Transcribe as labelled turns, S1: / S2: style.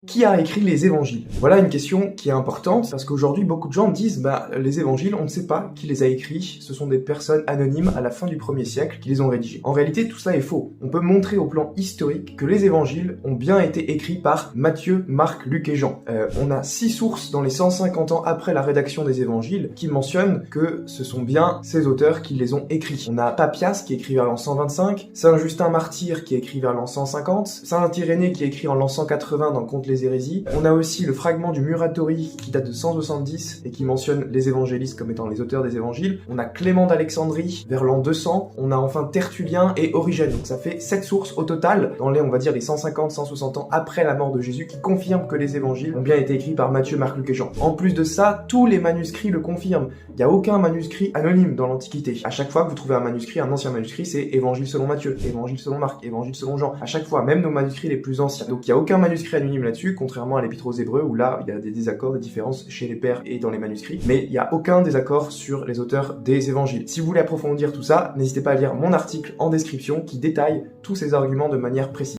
S1: Qui a écrit les évangiles? Voilà une question qui est importante parce qu'aujourd'hui beaucoup de gens disent les évangiles on ne sait pas qui les a écrits, ce sont des personnes anonymes à la fin du 1er siècle qui les ont rédigés. En réalité tout ça est faux. On peut montrer au plan historique que les évangiles ont bien été écrits par Matthieu, Marc, Luc et Jean. On a 6 sources dans les 150 ans après la rédaction des évangiles qui mentionnent que ce sont bien ces auteurs qui les ont écrits. On a Papias qui est écrit vers l'an 125, Saint Justin Martyr qui est écrit vers l'an 150, Saint Irénée qui est écrit en l'an 180 dans Contre les hérésies. On a aussi le fragment du Muratori qui date de 170 et qui mentionne les évangélistes comme étant les auteurs des évangiles. On a Clément d'Alexandrie vers l'an 200. On a enfin Tertullien et Origène. Donc ça fait 7 sources au total dans les, on va dire, les 150-160 ans après la mort de Jésus qui confirment que les évangiles ont bien été écrits par Matthieu, Marc, Luc et Jean. En plus de ça, tous les manuscrits le confirment. Il n'y a aucun manuscrit anonyme dans l'Antiquité. À chaque fois que vous trouvez un manuscrit, un ancien manuscrit, c'est Évangile selon Matthieu, Évangile selon Marc, Évangile selon Jean. À chaque fois, même nos manuscrits les plus anciens. Donc il n'y a aucun manuscrit anonyme là-dessus, contrairement à l'Épître aux Hébreux où là, il y a des désaccords, des différences chez les pères et dans les manuscrits. Mais il n'y a aucun désaccord sur les auteurs des évangiles. Si vous voulez approfondir tout ça, n'hésitez pas à lire mon article en description qui détaille tous ces arguments de manière précise.